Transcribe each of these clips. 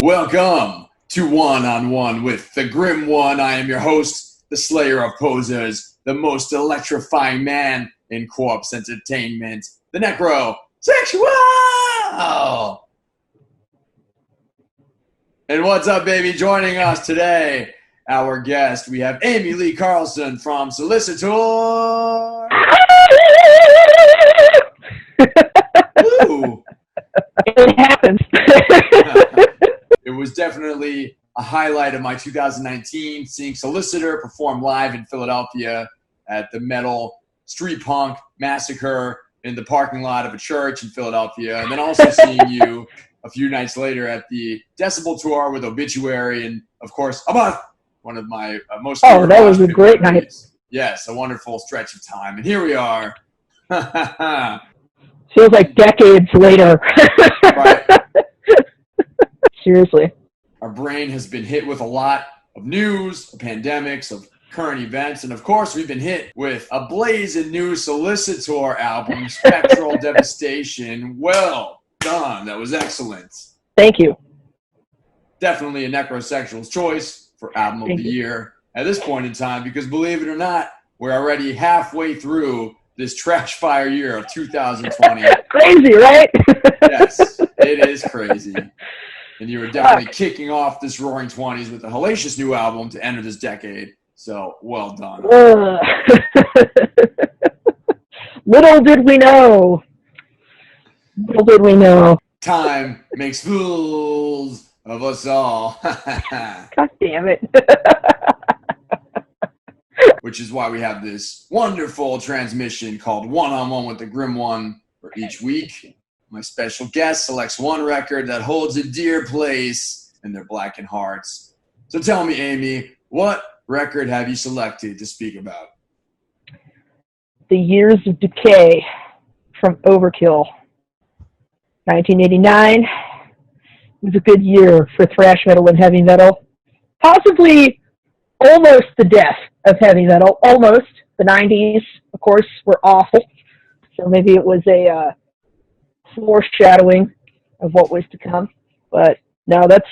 Welcome to One on One with the Grim One. I am your host, the Slayer of Posers, the most electrifying man in corpse entertainment, the Necrosexual. And what's up, baby? Joining us today, our guest, we have Amy Lee Carlson from Solicitor. Ooh. It happens. It was definitely a highlight of my 2019, seeing Solicitor perform live in Philadelphia at the Metal Street Punk Massacre in the parking lot of a church in Philadelphia, and then also seeing you a few nights later at the Decibel Tour with Obituary and, of course, Abath, one of my most favorite. Oh, that was a great night. Yes, a wonderful stretch of time. And here we are. Feels like decades later. Right. Seriously. Our brain has been hit with a lot of news, of pandemics, of current events, and of course we've been hit with a blazing new Solicitor album, Spectral Devastation. Well done. That was excellent. Thank you. Definitely a Necrosexual's choice for Album of the Year at this point in time, because believe it or not, we're already halfway through this trash fire year of 2020. Crazy, right? Yes, it is crazy. And you were definitely kicking off this Roaring Twenties with a hellacious new album to enter this decade. So, well done. Little did we know. Little did we know. Time makes fools of us all. God damn it. Which is why we have this wonderful transmission called One on One with the Grim One for each week. My special guest selects one record that holds a dear place in their blackened hearts. So tell me, Amy, what record have you selected to speak about? The Years of Decay from Overkill. 1989 was a good year for thrash metal and heavy metal. Possibly almost the death of heavy metal. Almost. The 90s, of course, were awful. So maybe it was a foreshadowing of what was to come. But no, that's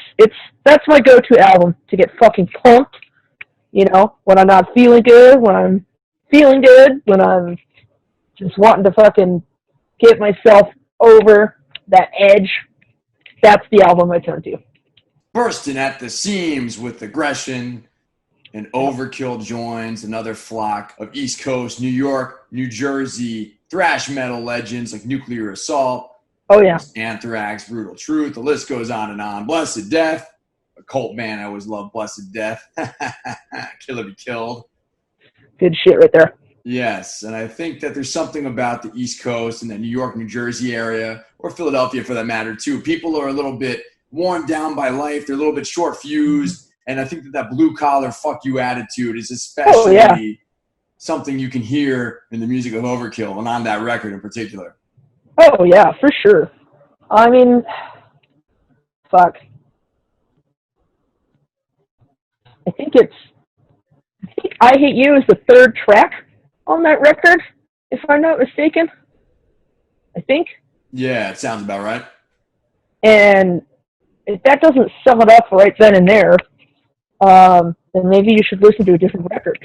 my go-to album to get fucking pumped. You know, when I'm not feeling good, when I'm feeling good, when I'm just wanting to fucking get myself over that edge. That's the album I turn to. Bursting at the seams with aggression, and Overkill joins another flock of East Coast, New York, New Jersey thrash metal legends like Nuclear Assault, oh yeah, Anthrax, Brutal Truth. The list goes on and on. Blessed Death, a cult band. I always love Blessed Death. Killer Be Killed. Good shit right there. Yes, and I think that there's something about the East Coast and the New York, New Jersey area, or Philadelphia for that matter too. People are a little bit worn down by life. They're a little bit short-fused. And I think that blue-collar fuck you attitude is especially something you can hear in the music of Overkill and on that record in particular. Oh, yeah, for sure. I mean, fuck. I think I Hate You is the third track on that record, if I'm not mistaken. I think. Yeah, it sounds about right. And if that doesn't sum it up right then and there, then maybe you should listen to a different record.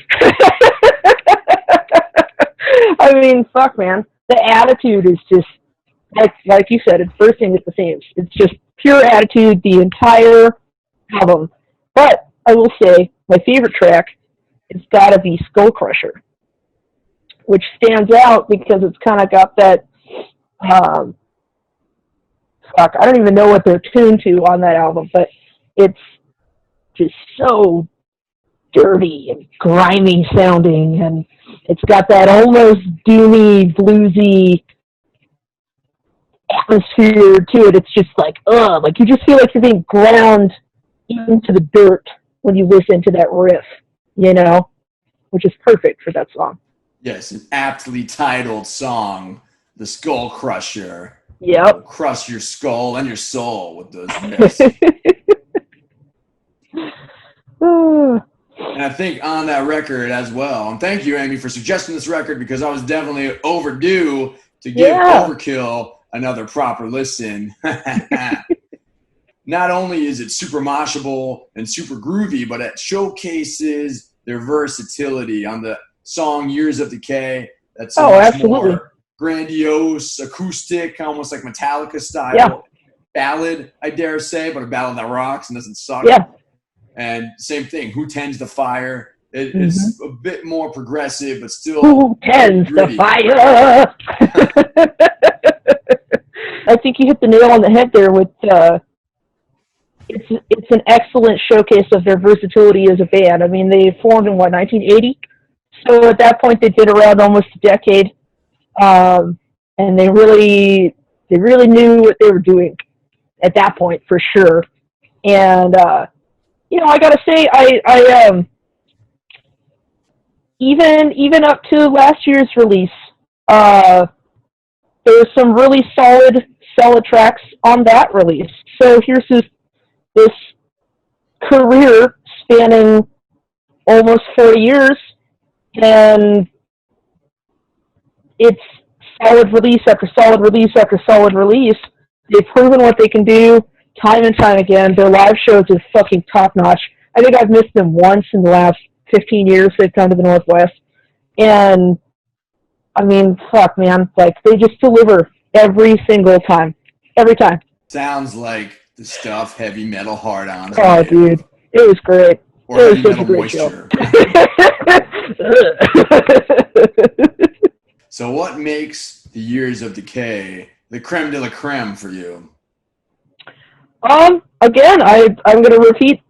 I mean, fuck, man. The attitude is just, like you said, it's bursting at the seams. It's just pure attitude, the entire album. But I will say, my favorite track has got to be Skull Crusher, which stands out because it's kind of got that, fuck, I don't even know what they're tuned to on that album, but it's just so dirty and grimy sounding, and it's got that almost doomy, bluesy atmosphere to it. It's just like, like you just feel like you're being ground into the dirt when you listen to that riff, you know, which is perfect for that song. Yes, an aptly titled song, The Skull Crusher. Yep. Crush your skull and your soul with those riffs. And I think on that record as well, and thank you, Amy, for suggesting this record, because I was definitely overdue to give Overkill another proper listen. not only is it super moshable and super groovy, but it showcases their versatility on the song Years of Decay. That's so much more grandiose, acoustic, almost like Metallica style ballad, I dare say, but a ballad that rocks and doesn't suck. Yeah. And same thing, Who Tends the Fire? It's a bit more progressive, but still. Who tends the fire? I think you hit the nail on the head there with it's an excellent showcase of their versatility as a band. I mean, they formed in 1980? So at that point, they'd been around almost a decade, and they really knew what they were doing at that point for sure. And you know, I gotta say, I even up to last year's release, there were some really solid tracks on that release. So here's this career spanning almost 40 years, and it's solid release after solid release after solid release. They've proven what they can do time and time again. Their live shows are fucking top-notch. I think I've missed them once in the last 15 years they've come to the Northwest. And, I mean, fuck, man. Like, they just deliver every single time. Every time. Sounds like the stuff Heavy Metal Hard-On. Oh, dude. It was great. Or it Heavy was Metal Moisture. So what makes the Years of Decay the creme de la creme for you? Again, I'm going to repeat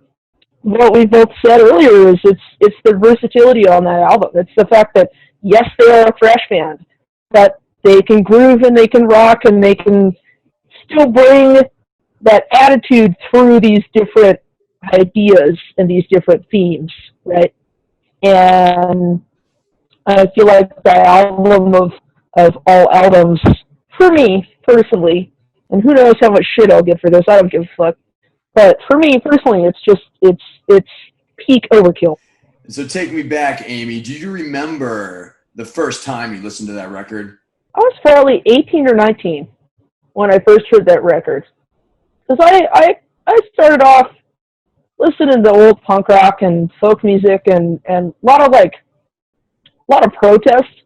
what we both said earlier. Is it's the versatility on that album. It's the fact that yes, they are a thrash band, but they can groove and they can rock and they can still bring that attitude through these different ideas and these different themes, right? And I feel like the album of all albums, for me personally, and who knows how much shit I'll get for this, I don't give a fuck. But for me personally, it's peak Overkill. So take me back, Amy. Do you remember the first time you listened to that record? I was probably 18 or 19 when I first heard that record. Because I started off listening to old punk rock and folk music and a lot of protest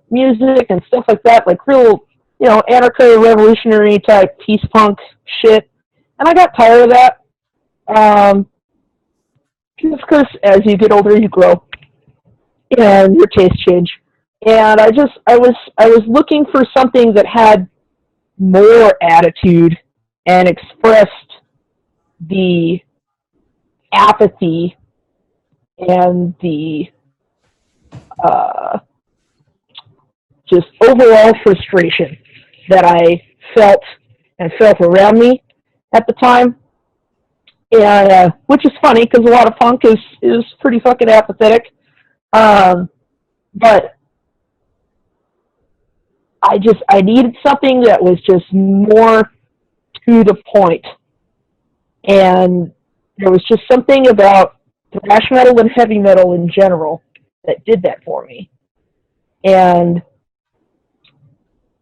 music and stuff like that, like real, you know, anarcho-revolutionary type peace punk shit. And I got tired of that. Just because as you get older, you grow and your tastes change. And I was looking for something that had more attitude and expressed the apathy and the just overall frustration that I felt around me at the time. And which is funny because a lot of punk is pretty fucking apathetic. But I needed something that was just more to the point. And there was just something about thrash metal and heavy metal in general that did that for me. And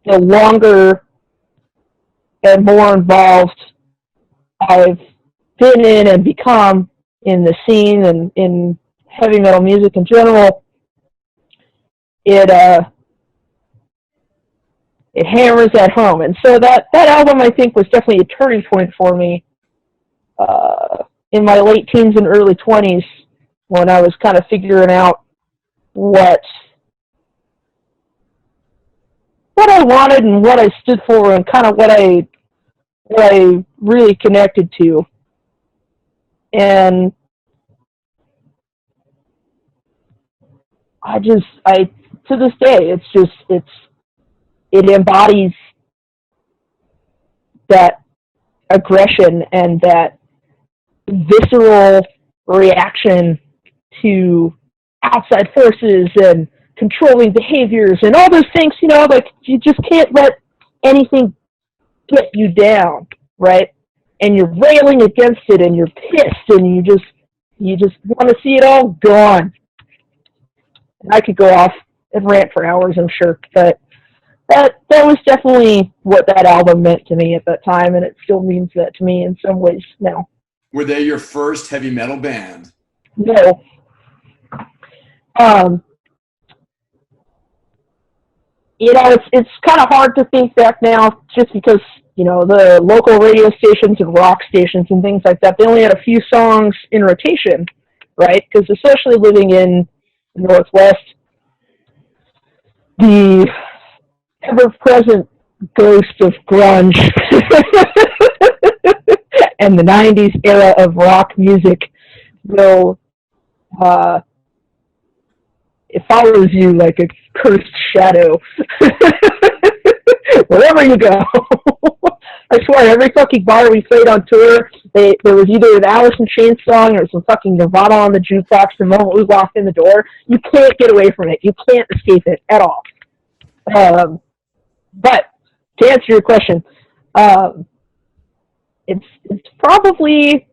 the longer and more involved I've been in and become in the scene and in heavy metal music in general, it hammers at home. And so that album, I think, was definitely a turning point for me in my late teens and early 20s when I was kind of figuring out what I wanted and what I stood for and kind of what I really connected to. And to this day, it embodies that aggression and that visceral reaction to outside forces and controlling behaviors and all those things, you know, like you just can't let anything get you down, right? And you're railing against it and you're pissed and you just want to see it all gone. And I could go off and rant for hours, I'm sure, but that was definitely what that album meant to me at that time, and it still means that to me in some ways now. Were they your first heavy metal band? No. It's kind of hard to think back now just because, the local radio stations and rock stations and things like that, they only had a few songs in rotation, right? Because especially living in the Northwest, the ever-present ghost of grunge and the 90s era of rock music will, it follows you like a cursed shadow wherever you go. I swear, every fucking bar we played on tour, there was either an Alice in Chains song or some fucking Nirvana on the jukebox the moment we walked in the door. You can't get away from it. You can't escape it at all. But to answer your question, it's probably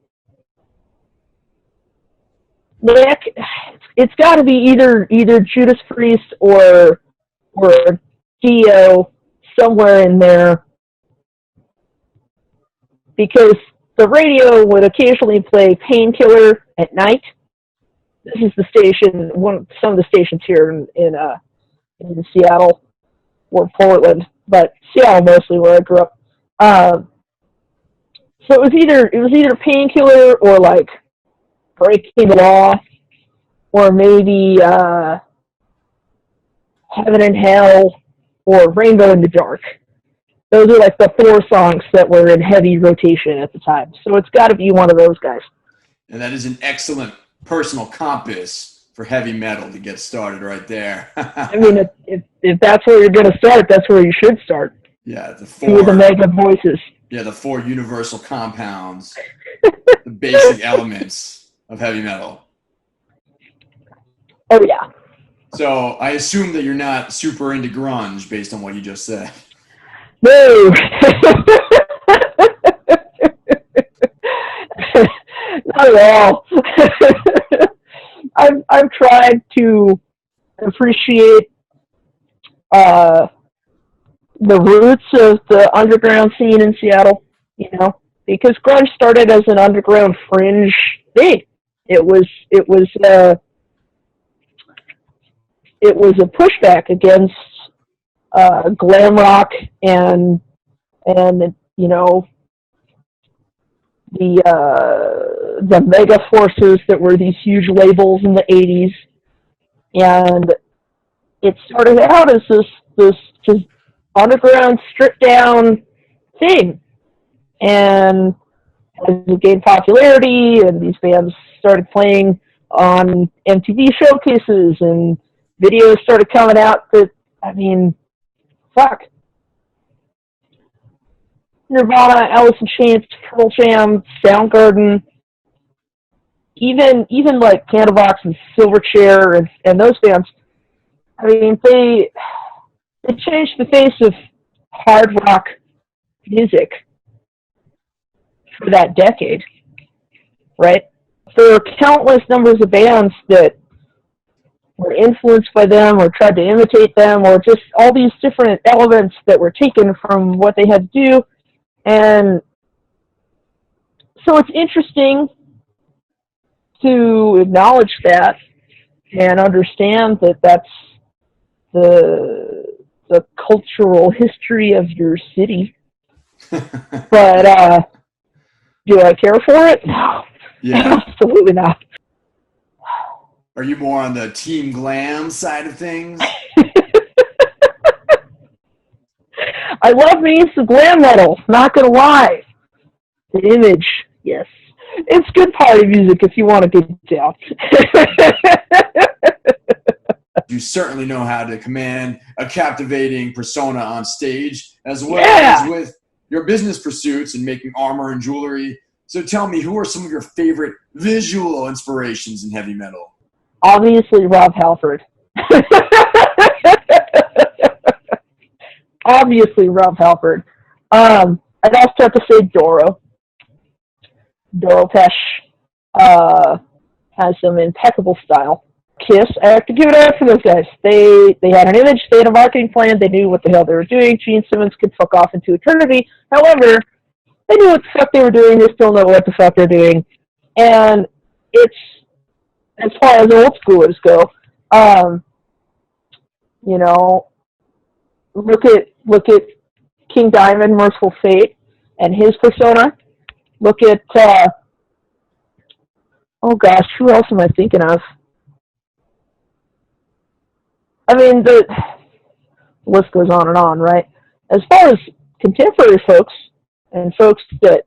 it's got to be either Judas Priest or Dio, somewhere in there, because the radio would occasionally play Painkiller at night. This is the station, some of the stations here in Seattle or Portland, but Seattle mostly, where I grew up. So it was either Painkiller or like Breaking the Law, or maybe Heaven and Hell, or Rainbow in the Dark. Those are like the 4 songs that were in heavy rotation at the time. So it's got to be one of those guys. And that is an excellent personal compass for heavy metal to get started right there. I mean, if that's where you're going to start, that's where you should start. Yeah, the 4 of the mega voices. Yeah, the 4 universal compounds, the basic elements of heavy metal. Oh, yeah. So I assume that you're not super into grunge based on what you just said. No. Not at all. I've tried to appreciate the roots of the underground scene in Seattle, because grunge started as an underground fringe thing. It was a pushback against glam rock and the mega forces that were these huge labels in the 80s, and it started out as this just underground stripped down thing, and as it gained popularity and these bands started playing on MTV showcases and videos started coming out, that, I mean, fuck. Nirvana, Alice in Chains, Pearl Jam, Soundgarden, even like Candlebox and Silverchair and those bands, I mean, they changed the face of hard rock music for that decade, right? There are countless numbers of bands that were influenced by them or tried to imitate them, or just all these different elements that were taken from what they had to do. And so it's interesting to acknowledge that and understand that that's the cultural history of your city. But do I care for it? No. Yeah. Absolutely not. Are you more on the team glam side of things? I love me some glam metal, not gonna lie. The Image, yes. It's good party music if you want to get down. You certainly know how to command a captivating persona on stage, as well as with your business pursuits and making armor and jewelry. So tell me, who are some of your favorite visual inspirations in heavy metal? Obviously, Rob Halford. Obviously, Rob Halford. I'd also have to say Doro. Doro Pesh has some impeccable style. Kiss, I have to give it up for those guys. They had an image, they had a marketing plan, they knew what the hell they were doing. Gene Simmons could fuck off into eternity. However, they knew what the fuck they were doing, they still know what the fuck they're doing. And it's, as far as old schoolers go, you know, look at King Diamond, Merciful Fate, and his persona. Look at, oh gosh, who else am I thinking of? I mean, the list goes on, right? As far as contemporary folks, and folks that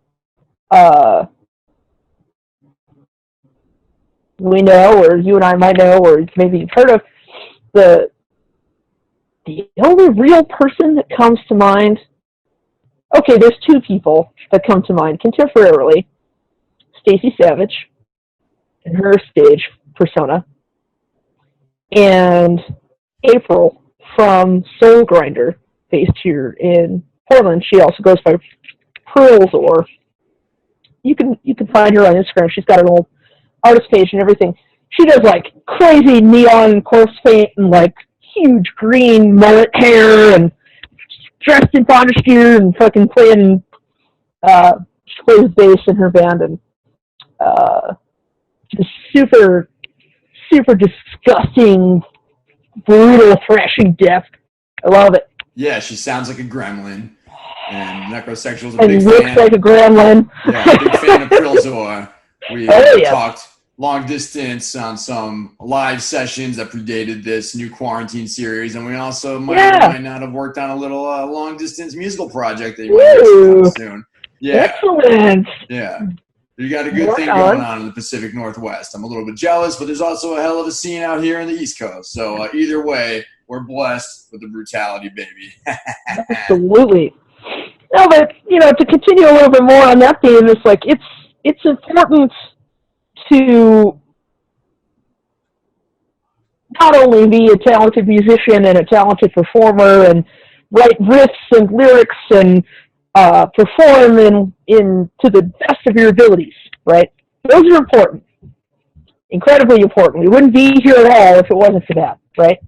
we know, or you and I might know, or maybe you've heard of, the only real person that comes to mind, okay, there's two people that come to mind contemporarily. Stacey Savage and her stage persona, and April from Soul Grinder, based here in Portland. She also goes by Pearls, or you can find her on Instagram. She's got an old artist page and everything. She does like crazy neon corpse paint and like huge green mullet hair and dressed in bondage gear and fucking playing she plays bass in her band, and just super disgusting, brutal, thrashing death. I love it. Yeah, she sounds like a gremlin. And Necrosexual is a and big looks fan. like a gremlin. Yeah, big fan of Prilzor. We talked long distance on some live sessions that predated this new quarantine series, and we also might not have worked on a little long distance musical project that you might see soon. Yeah. Excellent. Yeah. You got a good thing going on in the Pacific Northwest. I'm a little bit jealous, but there's also a hell of a scene out here in the East Coast. So either way, we're blessed with the brutality, baby. Absolutely. No, but to continue a little bit more on that theme, it's like it's important to not only be a talented musician and a talented performer and write riffs and lyrics and perform to the best of your abilities, right? Those are important. Incredibly important. We wouldn't be here at all if it wasn't for that, right?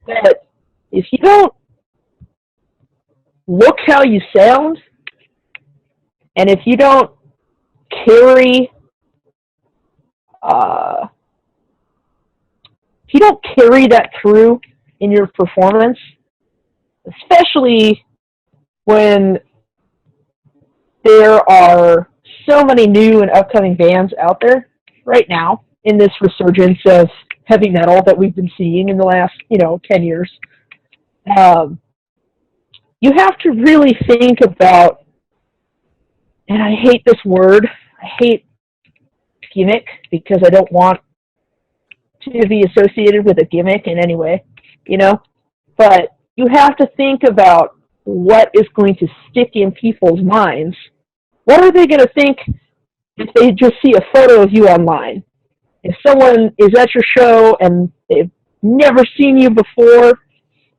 But if you don't look how you sound, and if you don't carry that through in your performance, especially when there are so many new and upcoming bands out there right now in this resurgence of heavy metal that we've been seeing in the last 10 years, you have to really think about, and I hate this word, I hate gimmick, because I don't want to be associated with a gimmick in any way, but you have to think about what is going to stick in people's minds. What are they going to think if they just see a photo of you online? If someone is at your show and they've never seen you before,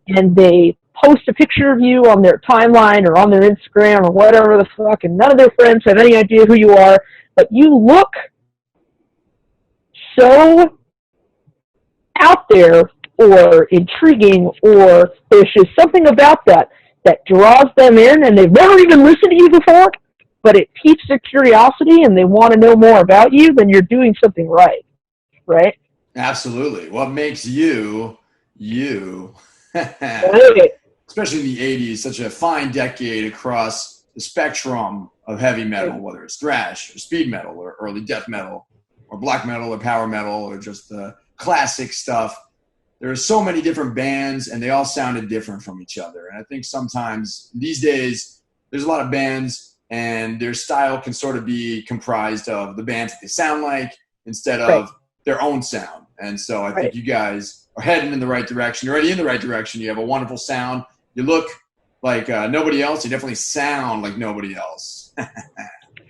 and they post a picture of you on their timeline or on their Instagram or whatever the fuck, and none of their friends have any idea who you are, but you look so out there or intriguing, or there's just something about that draws them in, and they've never even listened to you before, but it piques their curiosity and they want to know more about you, then you're doing something right? Absolutely. What makes you, especially in the 80s, such a fine decade across the spectrum of heavy metal, whether it's thrash or speed metal or early death metal or black metal or power metal or just the classic stuff. There are so many different bands, and they all sounded different from each other. And I think sometimes these days there's a lot of bands, and their style can sort of be comprised of the bands that they sound like instead of their own sound. And so I think you guys are heading in the right direction. You're already in the right direction. You have a wonderful sound. You look like nobody else. You definitely sound like nobody else.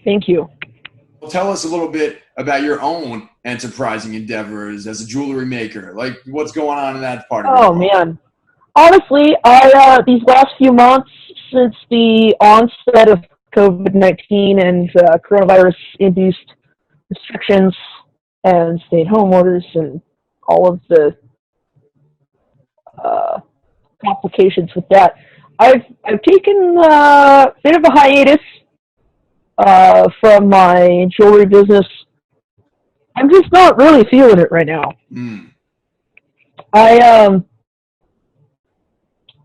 Thank you. Well, tell us a little bit about your own enterprising endeavors as a jewelry maker. Like, what's going on in that part of your world? Man. Honestly, I these last few months, since the onset of COVID-19 and coronavirus-induced restrictions and stay-at-home orders and all of the complications with that. I've taken a bit of a hiatus from my jewelry business. I'm just not really feeling it right now.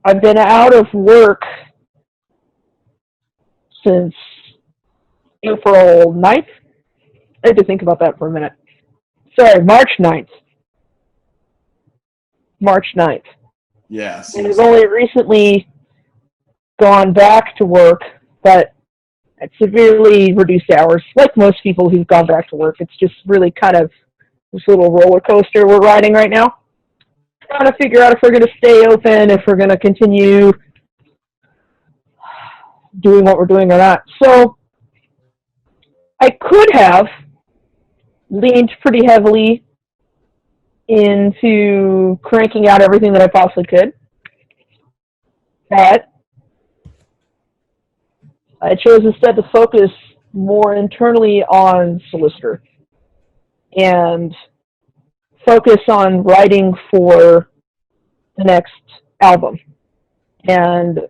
I've been out of work since April 9th. I had to think about that for a minute. Sorry, March 9th. March 9th. Yes. And I've only recently gone back to work, but at severely reduced hours. Like most people who've gone back to work, it's just really kind of this little roller coaster we're riding right now. Trying to figure out if we're going to stay open, if we're going to continue doing what we're doing or not. So I could have leaned pretty heavily into cranking out everything that I possibly could, but I chose instead to focus more internally on Solicitor and focus on writing for the next album and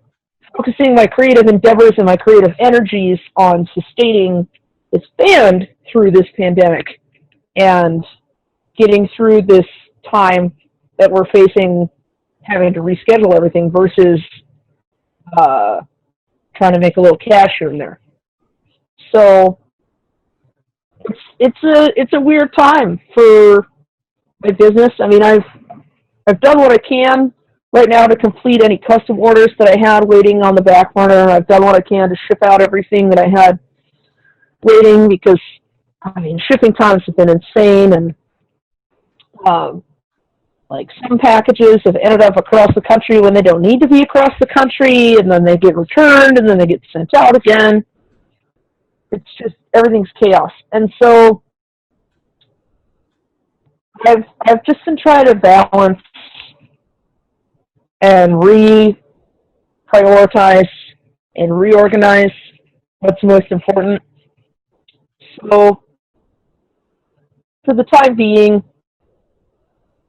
focusing my creative endeavors and my creative energies on sustaining this band through this pandemic and getting through this time that we're facing, having to reschedule everything versus trying to make a little cash here and there. So it's a weird time for my business. I mean, I've done what I can right now to complete any custom orders that I had waiting on the back burner. I've done what I can to ship out everything that I had waiting because, I mean, shipping times have been insane, and like some packages have ended up across the country when they don't need to be across the country, and then they get returned, and then they get sent out again. It's just, everything's chaos. And so I've just been trying to balance and reprioritize and reorganize what's most important. So for the time being,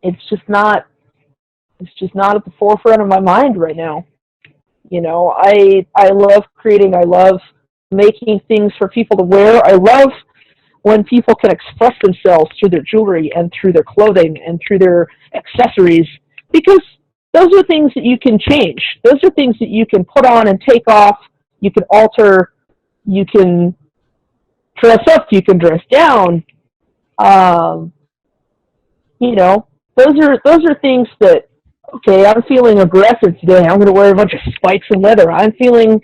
it's just not at the forefront of my mind right now. You know, I love creating. I love making things for people to wear. I love when people can express themselves through their jewelry and through their clothing and through their accessories, because those are things that you can change. Those are things that you can put on and take off. You can alter. You can dress up. You can dress down. You know, those are things that, okay, I'm feeling aggressive today. I'm going to wear a bunch of spikes and leather. I'm feeling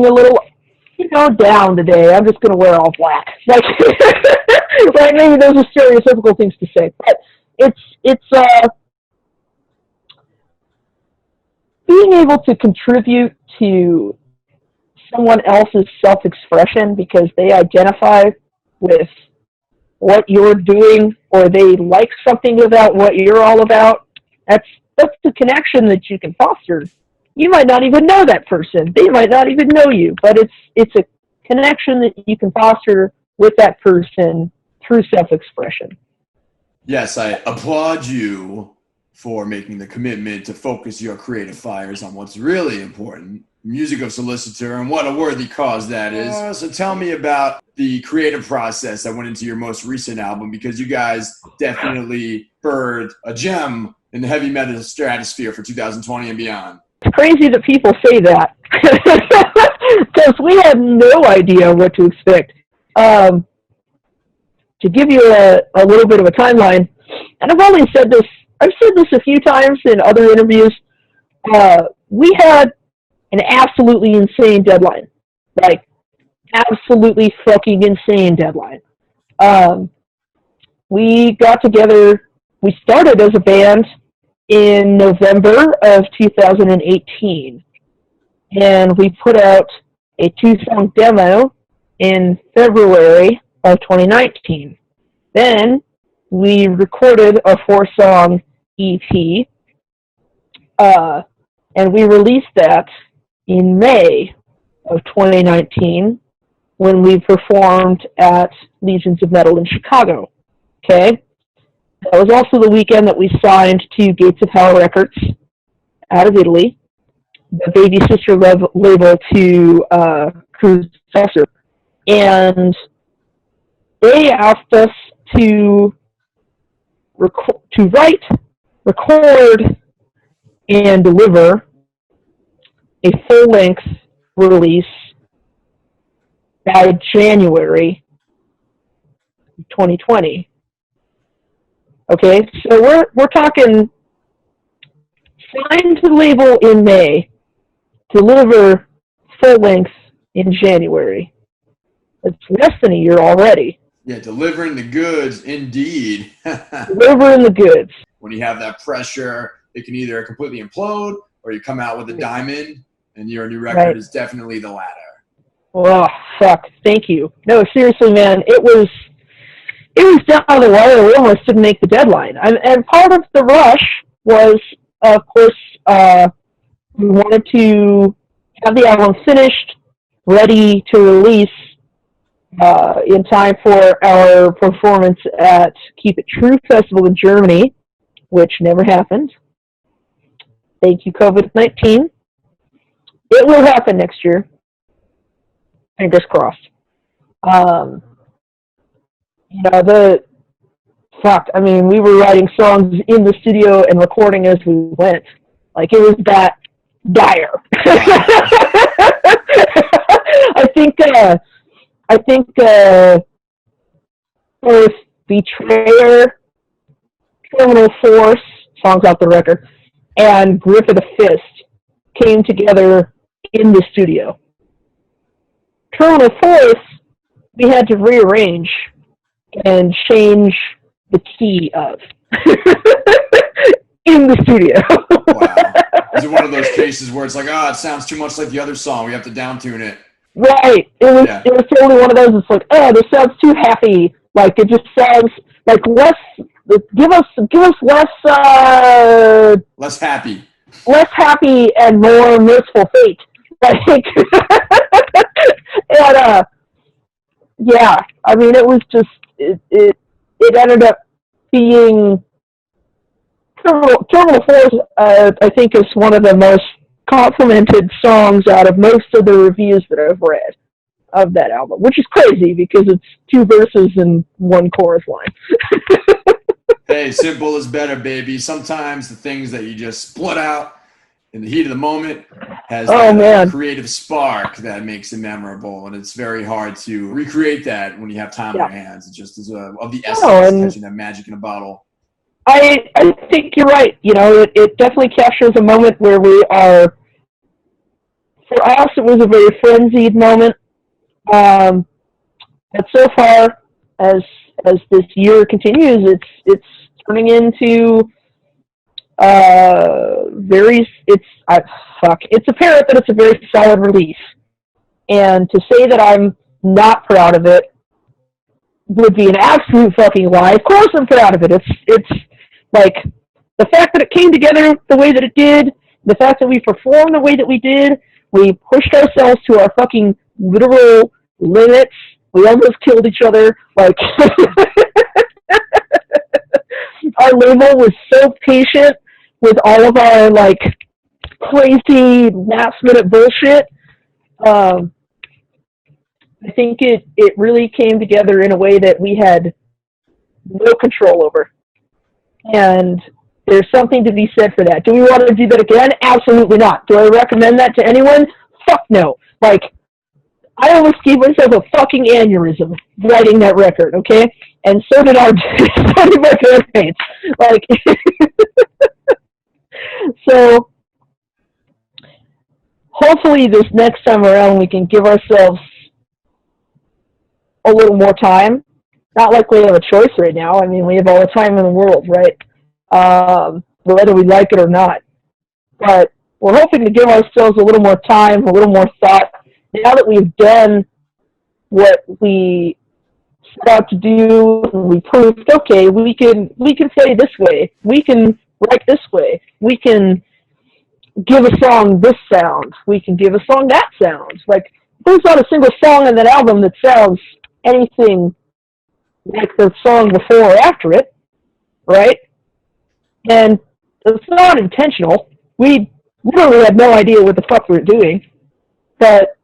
a little, you know, down today. I'm just going to wear all black. Like, right? Maybe those are stereotypical things to say, but it's being able to contribute to someone else's self-expression because they identify with what you're doing or they like something about what you're all about. That's the connection that you can foster. You might not even know that person. They might not even know you, but it's a connection that you can foster with that person through self-expression. Yes, I applaud you for making the commitment to focus your creative fires on what's really important, music of Solicitor, and what a worthy cause that is. So tell me about the creative process that went into your most recent album, because you guys definitely birthed a gem in the heavy metal stratosphere for 2020 and beyond. It's crazy that people say that because we had no idea what to expect. To give you a little bit of a timeline, and I've said this a few times in other interviews, we had an absolutely insane deadline, like absolutely fucking insane deadline. We got together, we started as a band in November of 2018, and we put out a 2-song demo in February of 2019. Then we recorded a 4-song EP, and we released that in May of 2019 when we performed at Legions of Metal in Chicago. Okay? That was also the weekend that we signed to Gates of Hell Records out of Italy, the baby sister label to Crusader. And they asked us to write, record, and deliver a full-length release by January 2020. Okay, so we're talking sign to the label in May, deliver full-length in January. It's less than a year already. Yeah, delivering the goods, indeed. Delivering the goods. When you have that pressure, it can either completely implode or you come out with a diamond, and your new record is definitely the latter. Oh, fuck. Thank you. No, seriously, man, it was down the wire. We almost didn't make the deadline. And part of the rush was, of course, we wanted to have the album finished, ready to release in time for our performance at Keep It True Festival in Germany, which never happened. Thank you, COVID-19. It will happen next year. Fingers crossed. We were writing songs in the studio and recording as we went. Like, it was that dire. I think both Betrayer, Terminal Force, songs off the record, and Grip of the Fist came together in the studio. Terminal Force, we had to rearrange and change the key of in the studio. Wow. Is it one of those cases where it's like, it sounds too much like the other song, we have to downtune it? Right. It was totally one of those. It's like, this sounds too happy. Like, it just sounds like less. Give us less happy. Less happy and more merciful fate. Like, and yeah. I mean, it was just it ended up being Terminal Force. I think is one of the most complimented songs out of most of the reviews that I've read of that album, which is crazy because it's 2 verses and 1 chorus line. Hey, simple is better, baby. Sometimes the things that you just split out in the heat of the moment has that creative spark that makes it memorable, and it's very hard to recreate that when you have time on your hands. It just is of the essence, catching that magic in a bottle. I think you're right. It definitely captures a moment where we are. For us, it was a very frenzied moment. But so far, as this year continues, it's turning into It's apparent that it's a very solid release, and to say that I'm not proud of it would be an absolute fucking lie. Of course, I'm proud of it. It's like the fact that it came together the way that it did, the fact that we performed the way that we did. We pushed ourselves to our fucking literal limits. We almost killed each other. Like, our label was so patient with all of our, like, crazy last-minute bullshit. I think it really came together in a way that we had no control over. And there's something to be said for that. Do we want to do that again? Absolutely not. Do I recommend that to anyone? Fuck no. Like, I almost gave myself a fucking aneurysm writing that record, okay? And so did my bandmates. Like, so hopefully this next time around we can give ourselves a little more time. Not like we have a choice right now. I mean, we have all the time in the world, right? Whether we like it or not. But we're hoping to give ourselves a little more time, a little more thought. Now that we've done what we set out to do, and we proved, okay, we can play this way, we can write this way, we can give a song this sound, we can give a song that sound. Like, there's not a single song on that album that sounds anything like the song before or after it, right? And it's not intentional. We literally had no idea what the fuck we were doing, but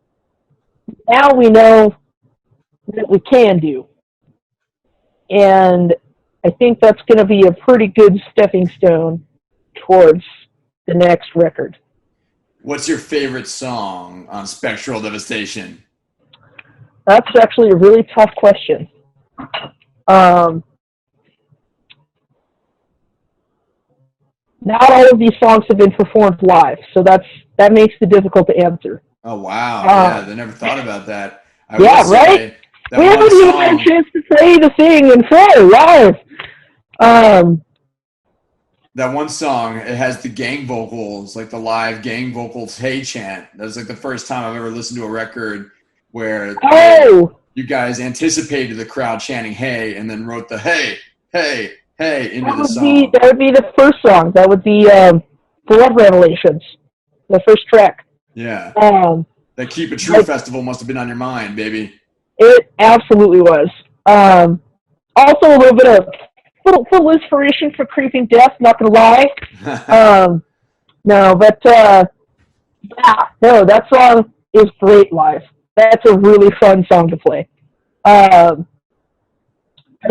now we know what we can do. And I think that's going to be a pretty good stepping stone towards the next record. What's your favorite song on Spectral Devastation? That's actually a really tough question. Not all of these songs have been performed live, so that makes it difficult to answer. Oh, wow. Yeah, I never thought about that. Yeah, right? We haven't even had a chance to say the thing and play live. That one song, it has the gang vocals, like the live gang vocals, hey chant. That was like the first time I've ever listened to a record where you guys anticipated the crowd chanting hey and then wrote the hey, hey, hey into the song. That would be the first song. That would be Blood Revelations, the first track. Yeah. That Keep It True festival must have been on your mind, baby. It absolutely was. Also a little bit of little inspiration for Creeping Death, not gonna lie. No, but yeah, no, that song is great live. That's a really fun song to play. I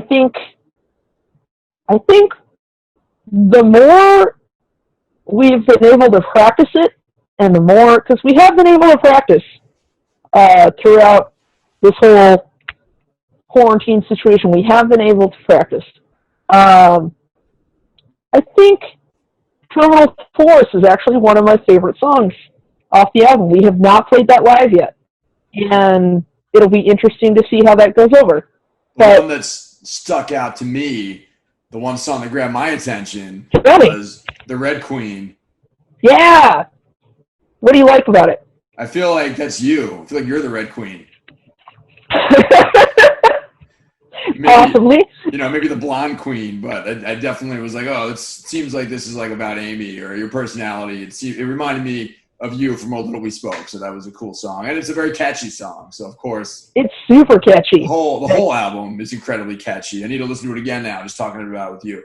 think the more we've been able to practice it, and the more, because we have been able to practice throughout this whole quarantine situation, we have been able to practice. I think Terminal Force is actually one of my favorite songs off the album. We have not played that live yet, and it'll be interesting to see how that goes over. The one that's stuck out to me, the one song that grabbed my attention, was The Red Queen. Yeah! What do you like about it? I feel like that's you. I feel like you're the Red Queen. Maybe, possibly. Maybe the blonde queen, but I definitely was like, oh, it seems like this is like about Amy or your personality. It reminded me of you from Old Little We Spoke, so that was a cool song. And it's a very catchy song, so of course. It's super catchy. The whole album is incredibly catchy. I need to listen to it again now, just talking about it with you.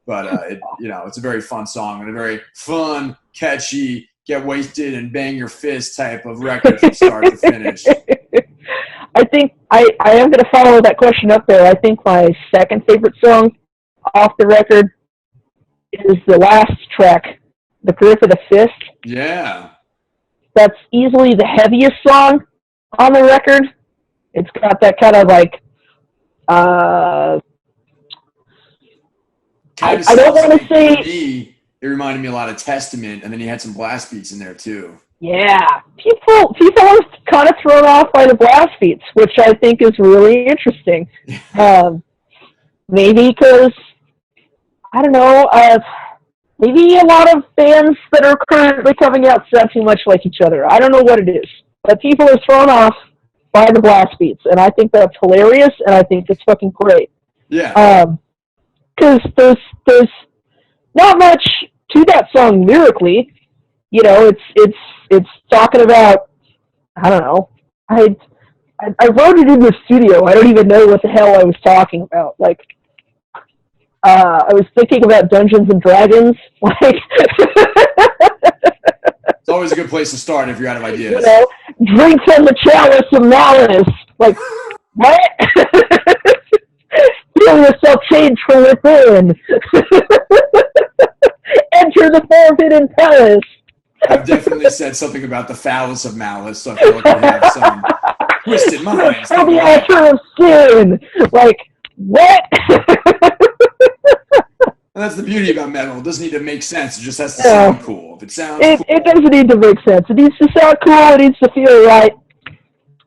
But, it's a very fun song and a very fun, catchy, get wasted and bang your fist type of record from start to finish. I think I am going to follow that question up there. I think my second favorite song off the record is the last track, The Grip of the Fist. Yeah. That's easily the heaviest song on the record. It's got that kind of like, I don't want to say... Me, it reminded me a lot of Testament, and then you had some blast beats in there too. Yeah, people are kind of thrown off by the blast beats, which I think is really interesting. Maybe because, I don't know, maybe a lot of bands that are currently coming out sound too much like each other. I don't know what it is, but people are thrown off by the blast beats, and I think that's hilarious, and I think it's fucking great. Yeah. Because there's not much to that song lyrically. It's talking about, I don't know. I wrote it in the studio. I don't even know what the hell I was talking about. Like, I was thinking about Dungeons and Dragons. Like, it's always a good place to start if you're out of ideas. Drink from the chalice of malice. Like, what? Feel yourself change from within. Enter the forbidden palace. I've definitely said something about the phallus of malice, so I feel like we have some twisted minds. From the altar of sin. Like, what? And that's the beauty about metal. It doesn't need to make sense. It just has to sound cool. If it sounds cool. It doesn't need to make sense. It needs to sound cool. It needs to feel right.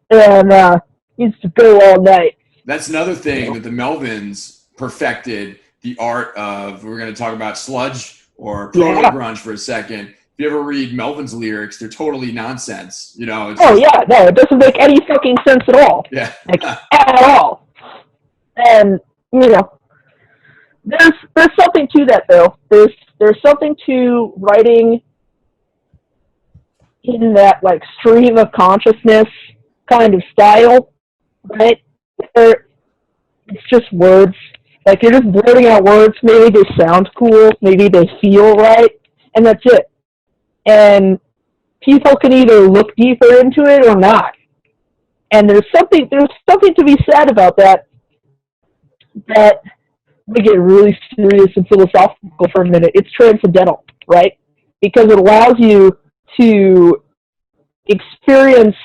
And needs to go all night. That's another thing that the Melvins perfected, the art of. We're going to talk about sludge or proto-grunge for a second. If you ever read Melvin's lyrics, they're totally nonsense. It's no, it doesn't make any fucking sense at all. Yeah. Like, at all. And, there's something to that, though. There's something to writing in that, like, stream of consciousness kind of style, right? Where it's just words. Like, you're just blurting out words. Maybe they sound cool. Maybe they feel right. And that's it. And people can either look deeper into it or not. And there's something to be said about that we get really serious and philosophical for a minute. It's transcendental, right? Because it allows you to experience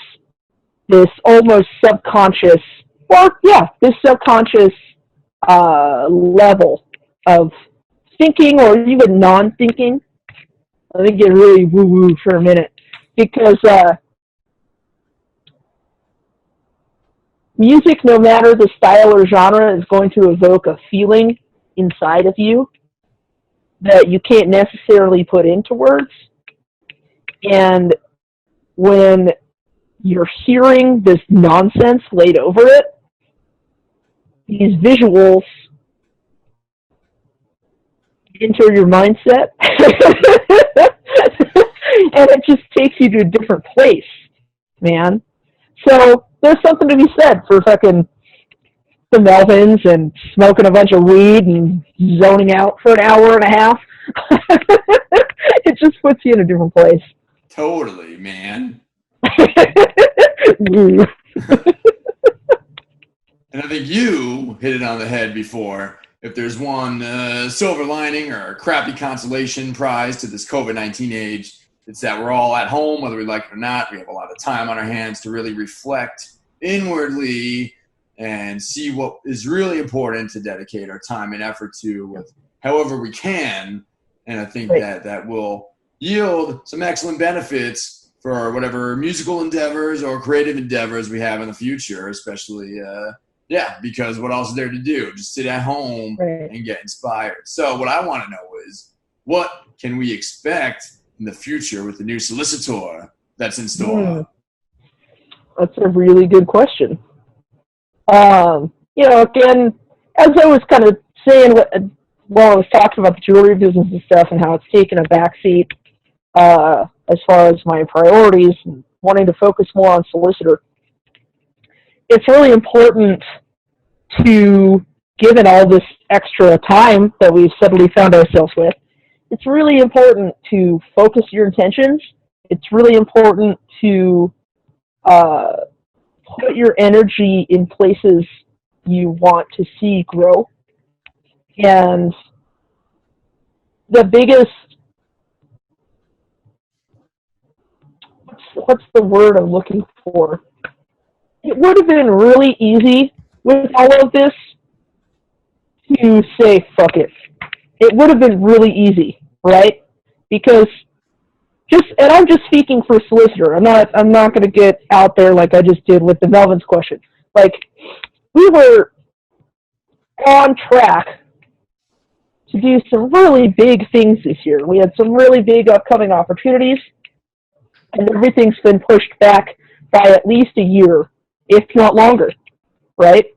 this almost subconscious, this subconscious level of thinking or even non-thinking. Let me get really woo-woo for a minute. Because music, no matter the style or genre, is going to evoke a feeling inside of you that you can't necessarily put into words. And when you're hearing this nonsense laid over it, these visuals enter your mindset, and it just takes you to a different place, man. So there's something to be said for fucking the Melvins and smoking a bunch of weed and zoning out for an hour and a half. It just puts you in a different place. Totally, man. And I think you hit it on the head before. If there's one silver lining or crappy consolation prize to this COVID-19 age, it's that we're all at home, whether we like it or not. We have a lot of time on our hands to really reflect inwardly and see what is really important to dedicate our time and effort to with however we can. And I think that will yield some excellent benefits for whatever musical endeavors or creative endeavors we have in the future, especially, because what else is there to do? Just sit at home and get inspired. So what I want to know is, what can we expect in the future with the new Solicitor that's in store? That's a really good question. Again, as I was kind of saying while I was talking about the jewelry business and stuff and how it's taken a backseat as far as my priorities and wanting to focus more on Solicitor, it's really important to, given all this extra time that we've suddenly found ourselves with, it's really important to focus your intentions. It's really important to put your energy in places you want to see grow. And the biggest, what's the word I'm looking for? It would have been really easy with all of this to say, fuck it. It would have been really easy, right? Because and I'm just speaking for Solicitor. I'm not going to get out there like I just did with the Melvin's question. Like, we were on track to do some really big things this year. We had some really big upcoming opportunities, and everything's been pushed back by at least a year, if not longer, right?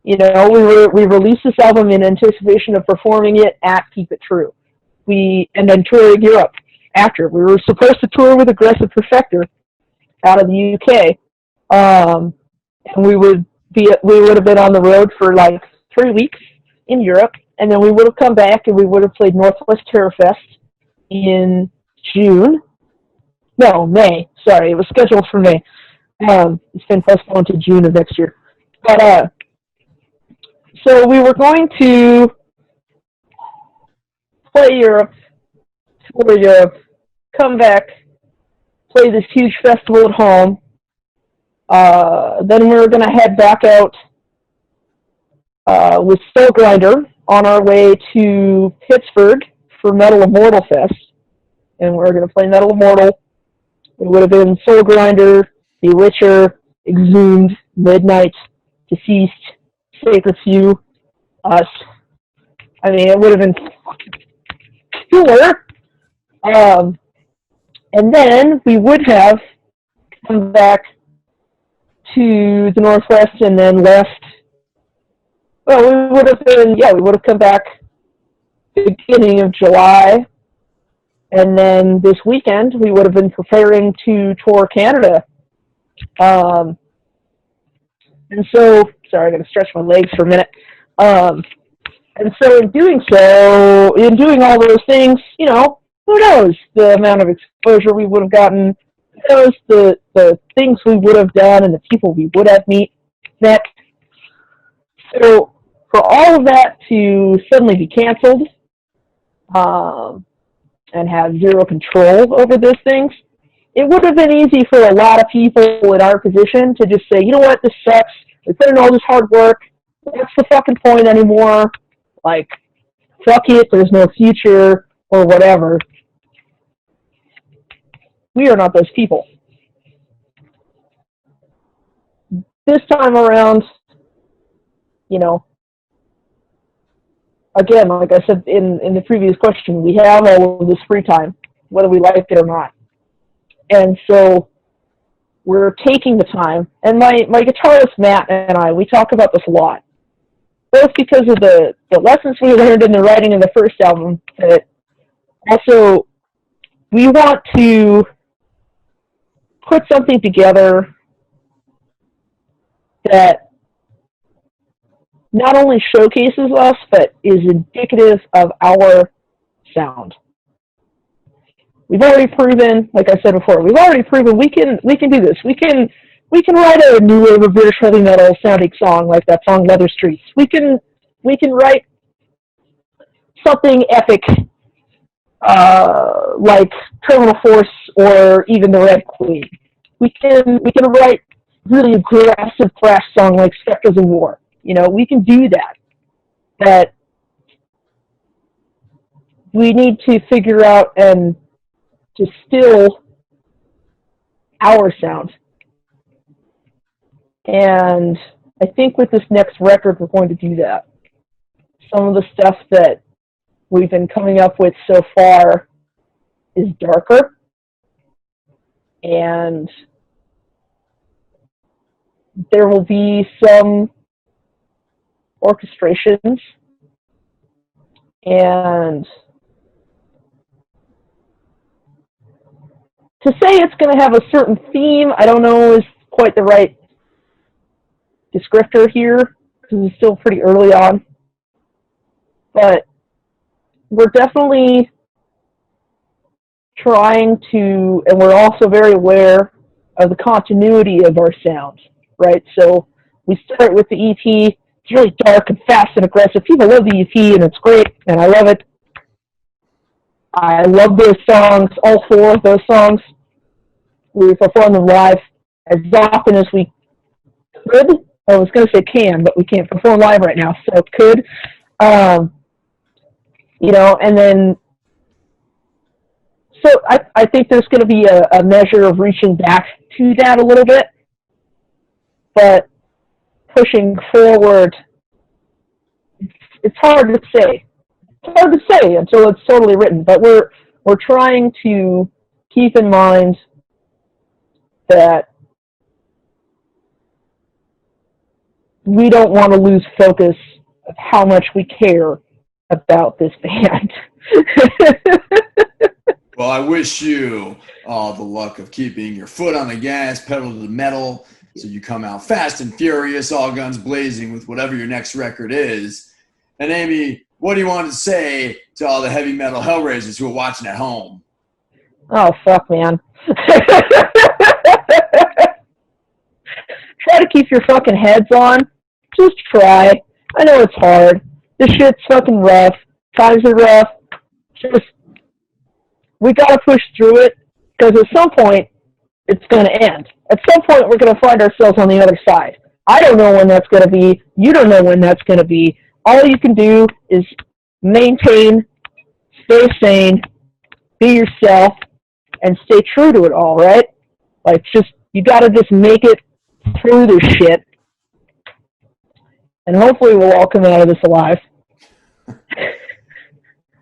We released this album in anticipation of performing it at Keep It True. And then touring Europe after. We were supposed to tour with Aggressive Perfector out of the UK. And we would have been on the road for like 3 weeks in Europe, and then we would have come back and we would have played Northwest Terror Fest in May. Sorry, it was scheduled for May. It's been postponed to June of next year. But so we were going to play Europe, tour Europe, come back, play this huge festival at home. Then we were going to head back out with Soul Grinder on our way to Pittsburgh for Metal Immortal Fest. And we were going to play Metal Immortal. It would have been Soul Grinder, Bewitcher, Exhumed, Midnight, Deceased, Sacred Few, us. I mean, it would have been cooler. And then we would have come back to the Northwest and then left. Well, we would have come back beginning of July. And then this weekend, we would have been preparing to tour Canada And so, sorry, I'm going to stretch my legs for a minute. And so in doing all those things, you know, who knows the amount of exposure we would have gotten, who knows the things we would have done and the people we would have met. So for all of that to suddenly be canceled and have zero control over those things, it would have been easy for a lot of people in our position to just say, you know what, this sucks. We put in all this hard work. What's the fucking point anymore? Like, fuck it, there's no future, or whatever. We are not those people. This time around, you know, again, like I said in the previous question, we have all of this free time, whether we like it or not. And so we're taking the time, and my guitarist Matt and I, we talk about this a lot, both because of the lessons we learned in the writing of the first album, but also we want to put something together that not only showcases us, but is indicative of our sound. We've already proven, like I said before, we can do this. We can write a new wave of British heavy metal sounding song like that song Leather Streets. We can write something epic like Terminal Force or even The Red Queen. We can write really aggressive thrash song like Spectral Devastation. You know, we can do that. But we need to figure out and distill our sound. And I think with this next record, we're going to do that. Some of the stuff that we've been coming up with so far is darker, and there will be some orchestrations, and to say it's going to have a certain theme, I don't know is quite the right descriptor here, because it's still pretty early on. But we're definitely trying to, and we're also very aware of the continuity of our sound, right? So we start with the EP. It's really dark and fast and aggressive. People love the EP, and it's great, and I love it. I love those songs, all four of those songs. We perform them live as often as we could. I was going to say can, but we can't perform live right now, so could. You know, and then, so I think there's going to be a measure of reaching back to that a little bit, but pushing forward, it's hard to say. It's hard to say until it's totally written, but we're trying to keep in mind that we don't want to lose focus of how much we care about this band. Well, I wish you all the luck of keeping your foot on the gas, pedal to the metal, so you come out fast and furious, all guns blazing with whatever your next record is. And Amy, what do you want to say to all the heavy metal hellraisers who are watching at home? Oh, fuck, man. Try to keep your fucking heads on. Just try. I know it's hard. This shit's fucking rough. Times are rough. Just, we gotta push through it, because at some point, it's gonna end. At some point, we're gonna find ourselves on the other side. I don't know when that's gonna be. You don't know when that's gonna be. All you can do is maintain, stay sane, be yourself, and stay true to it all, right? Like, just, you gotta just make it through this shit. And hopefully we'll all come out of this alive.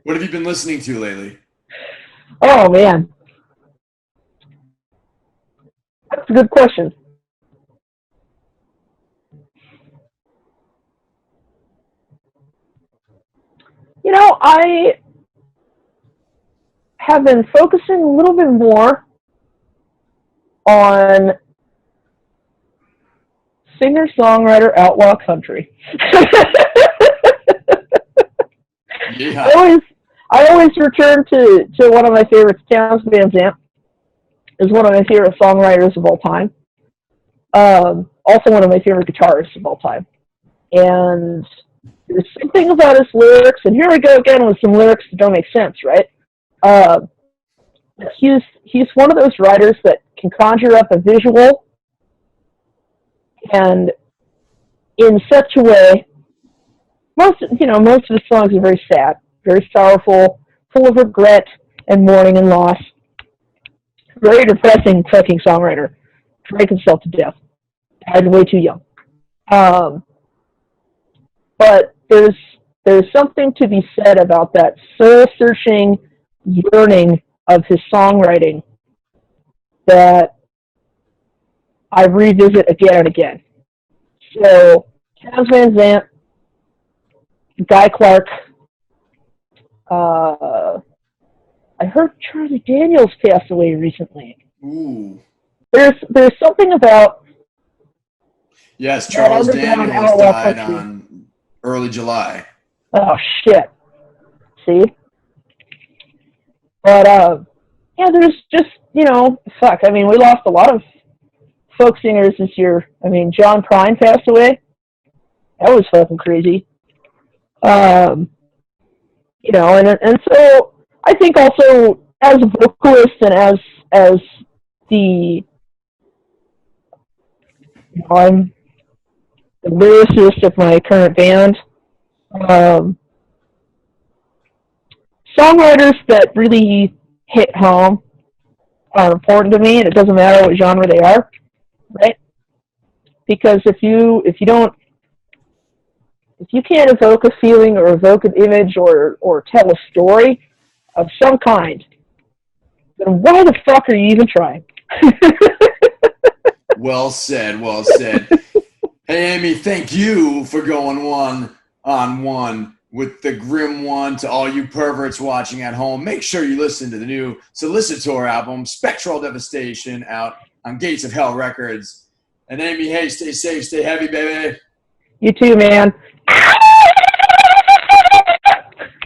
What have you been listening to lately? Oh, man. That's a good question. You know, I have been focusing a little bit more on singer-songwriter outlaw country. Yeah. I always return to one of my favorites. Townes Van Zandt is one of my favorite songwriters of all time. Also one of my favorite guitarists of all time. And there's something about his lyrics, and here we go again with some lyrics that don't make sense, right? He's one of those writers that can conjure up a visual, and in such a way, most of his songs are very sad, very sorrowful, full of regret and mourning and loss. Very depressing fucking songwriter. Drank himself to death. Died way too young. But there's something to be said about that soul-searching yearning of his songwriting that I revisit again and again. So, Townes Van Zandt, Guy Clark, I heard Charlie Daniels passed away recently. Ooh. There's something about... Yes, Charles Daniels died on early July. Oh, shit. See? But, yeah, there's just, fuck. I mean, we lost a lot of folk singers this year. I mean, John Prine passed away. That was fucking crazy. And so I think also as a vocalist and as the, I'm the lyricist of my current band, songwriters that really hit home are important to me, and it doesn't matter what genre they are, right? Because if you can't evoke a feeling or evoke an image or tell a story of some kind, then why the fuck are you even trying? Well said, well said. Hey, Amy, thank you for going one-on-one with the Grim One. To all you perverts watching at home, make sure you listen to the new Solicitor album, Spectral Devastation, out on Gates of Hell Records. And Amy, hey, stay safe, stay heavy, baby. You too, man.